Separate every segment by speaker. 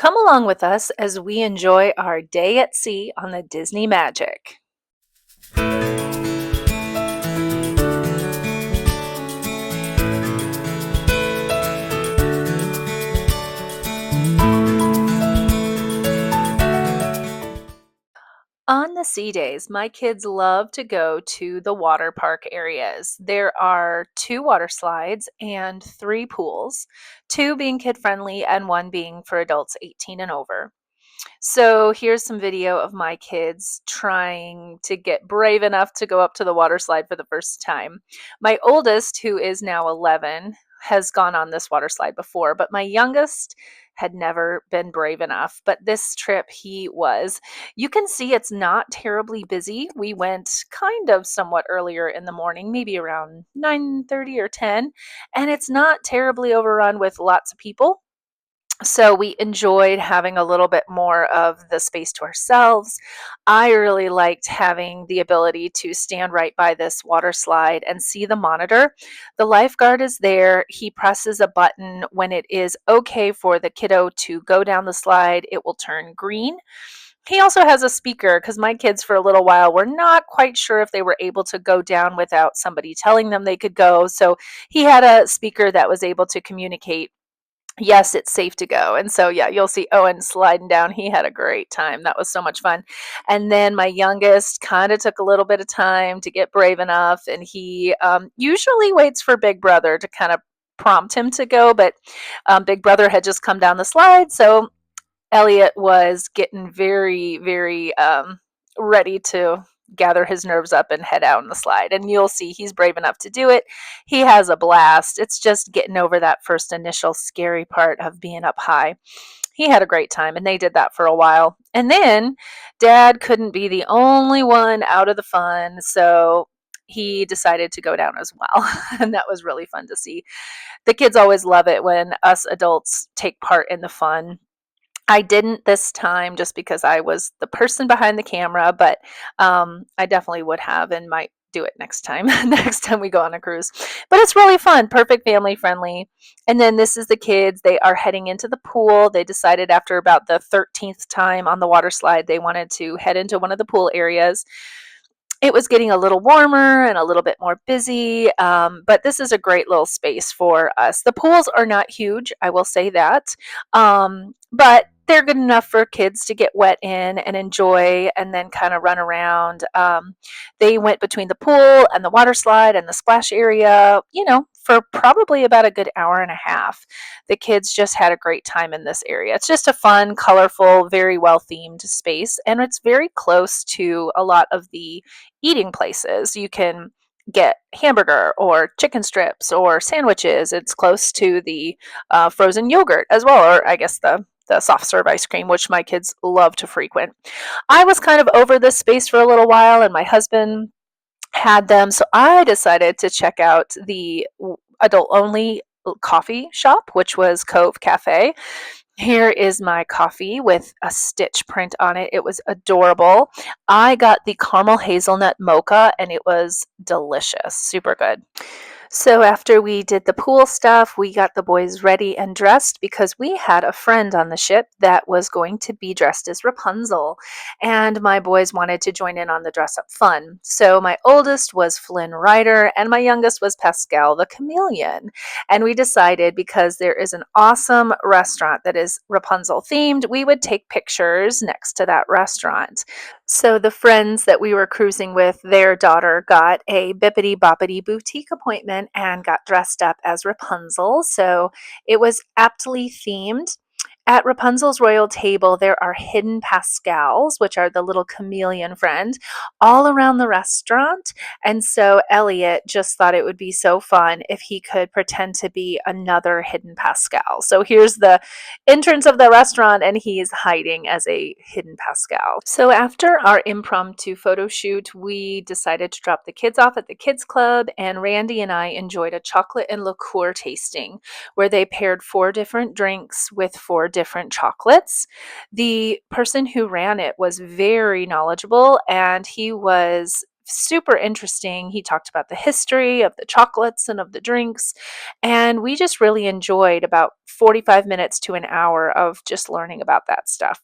Speaker 1: Come along with us as we enjoy our day at sea on the Disney Magic. On the sea days, my kids love to go to the water park areas. There are two water slides and three pools, two being kid friendly and one being for adults 18 and over. So here's some video of my kids trying to get brave enough to go up to the water slide for the first time. My oldest, who is now 11, has gone on this water slide before, but my youngest had never been brave enough. But this trip he was. You can see it's not terribly busy. We went kind of somewhat earlier in the morning, maybe around 9:30 or 10, and it's not terribly overrun with lots of people. So we enjoyed having a little bit more of the space to ourselves. I really liked having the ability to stand right by this water slide and see the monitor. The lifeguard is there. He presses a button when it is okay for the kiddo to go down the slide. It will turn green. He also has a speaker because my kids, for a little while, were not quite sure if they were able to go down without somebody telling them they could go. So he had a speaker that was able to communicate, yes, it's safe to go. And so, yeah, you'll see Owen sliding down. He had a great time. That was so much fun. And then my youngest kind of took a little bit of time to get brave enough. And he usually waits for Big Brother to kind of prompt him to go. But Big Brother had just come down the slide. So Elliot was getting very, very ready to gather his nerves up and head out on the slide. And you'll see he's brave enough to do it. He has a blast. It's just getting over that first initial scary part of being up high. He had a great time, and they did that for a while. And then Dad couldn't be the only one out of the fun, so he decided to go down as well. And that was really fun to see. The kids always love it when us adults take part in the fun. I didn't this time just because I was the person behind the camera, but I definitely would have and might do it next time. Next time we go on a cruise. But it's really fun, perfect family friendly. And then this is the kids. They are heading into the pool. They decided after about the 13th time on the water slide, they wanted to head into one of the pool areas. It was getting a little warmer and a little bit more busy, but this is a great little space for us. The pools are not huge, I will say that, but they're good enough for kids to get wet in and enjoy and then kind of run around. They went between the pool and the water slide and the splash area, for probably about a good hour and a half. The kids just had a great time in this area. It's just a fun, colorful, very well themed space, and it's very close to a lot of the eating places. You can get hamburger or chicken strips or sandwiches. It's close to the frozen yogurt as well, or I guess the soft serve ice cream, which my kids love to frequent. I was kind of over this space for a little while, and my husband had them, so I decided to check out the adult only coffee shop, which was Cove Cafe. Here is my coffee with a Stitch print on it. It was adorable. I got the caramel hazelnut mocha, and it was delicious. Super good. So after we did the pool stuff, we got the boys ready and dressed because we had a friend on the ship that was going to be dressed as Rapunzel, and my boys wanted to join in on the dress up fun. So my oldest was Flynn Rider and my youngest was Pascal the Chameleon. And we decided, because there is an awesome restaurant that is Rapunzel themed, we would take pictures next to that restaurant. So the friends that we were cruising with, their daughter got a Bippity Boppity boutique appointment and got dressed up as Rapunzel. So it was aptly themed. At Rapunzel's royal table, there are hidden Pascals, which are the little chameleon friend, all around the restaurant. And so Elliot just thought it would be so fun if he could pretend to be another hidden Pascal. So here's the entrance of the restaurant, and he's hiding as a hidden Pascal. So after our impromptu photo shoot, we decided to drop the kids off at the kids club, and Randy and I enjoyed a chocolate and liqueur tasting where they paired 4 different drinks with 4 different chocolates. The person who ran it was very knowledgeable, and he was super interesting. He talked about the history of the chocolates and of the drinks, and we just really enjoyed about 45 minutes to an hour of just learning about that stuff.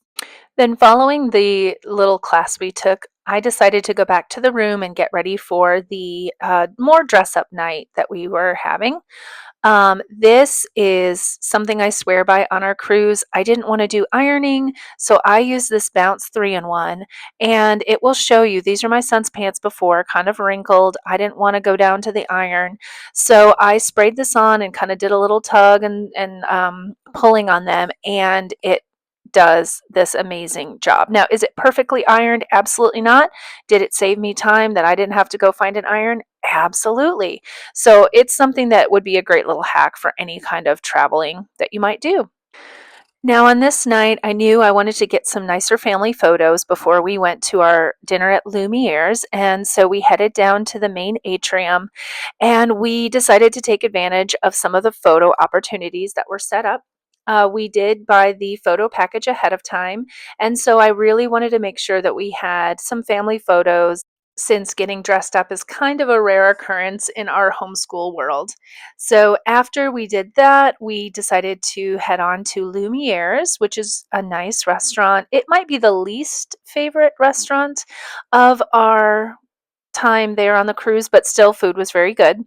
Speaker 1: Then, following the little class we took, I decided to go back to the room and get ready for the more dress up night that we were having. This is something I swear by on our cruise. I didn't want to do ironing, so I use this Bounce 3-in-1, and it will show you. These are my son's pants before, kind of wrinkled. I didn't want to go down to the iron, so I sprayed this on and kind of did a little tug and pulling on them, and it does this amazing job. Now, is it perfectly ironed? Absolutely not. Did it save me time that I didn't have to go find an iron? Absolutely. So it's something that would be a great little hack for any kind of traveling that you might do. Now, on this night, I knew I wanted to get some nicer family photos before we went to our dinner at Lumiere's. And so we headed down to the main atrium and we decided to take advantage of some of the photo opportunities that were set up. We did buy the photo package ahead of time. And so I really wanted to make sure that we had some family photos since getting dressed up is kind of a rare occurrence in our homeschool world. So after we did that, we decided to head on to Lumiere's, which is a nice restaurant. It might be the least favorite restaurant of our time there on the cruise, but still food was very good.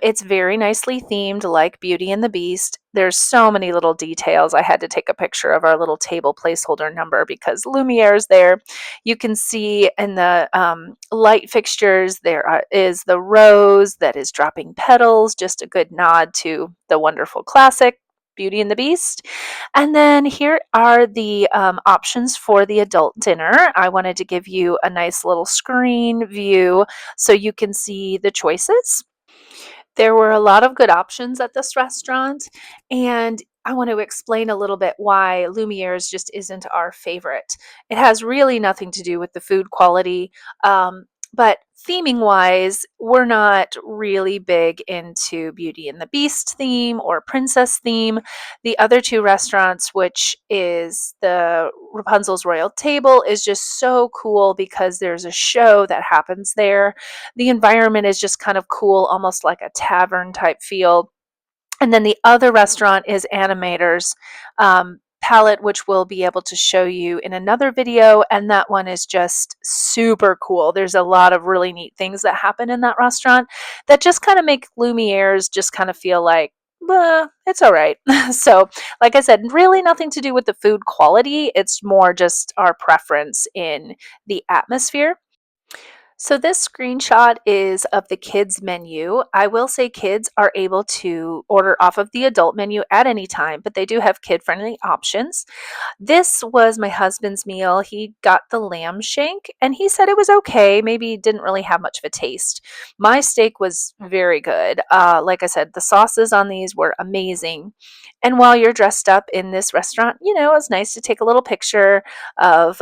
Speaker 1: It's very nicely themed, like Beauty and the Beast. There's so many little details. I had to take a picture of our little table placeholder number because Lumiere's there. You can see in the light fixtures is the rose that is dropping petals, just a good nod to the wonderful classic. Beauty and the Beast. And then here are the options for the adult dinner. I wanted to give you a nice little screen view so you can see the choices. There were a lot of good options at this restaurant, and I want to explain a little bit why Lumiere's just isn't our favorite. It has really nothing to do with the food quality, but theming wise, we're not really big into Beauty and the Beast theme or princess theme. The other two restaurants, which is the Rapunzel's Royal Table, is just so cool because there's a show that happens there. The environment is just kind of cool, almost like a tavern type feel. And then the other restaurant is Animator's palette, which we'll be able to show you in another video. And that one is just super cool. There's a lot of really neat things that happen in that restaurant that just kind of make Lumiere's just kind of feel like, it's all right. So, like I said, really nothing to do with the food quality. It's more just our preference in the atmosphere. So this screenshot is of the kids menu. I will say kids are able to order off of the adult menu at any time, but they do have kid-friendly options. This was my husband's meal. He got the lamb shank and he said it was okay. Maybe didn't really have much of a taste. My steak was very good. Like I said, the sauces on these were amazing. And while you're dressed up in this restaurant, it's nice to take a little picture of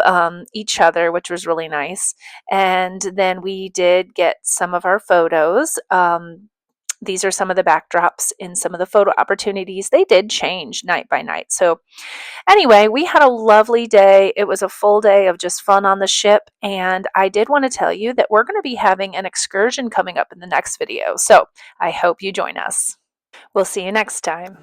Speaker 1: each other, which was really nice. And then we did get some of our photos. These are some of the backdrops in some of the photo opportunities. They did change night by night. So anyway, we had a lovely day. It was a full day of just fun on the ship. And I did want to tell you that we're going to be having an excursion coming up in the next video. So I hope you join us. We'll see you next time.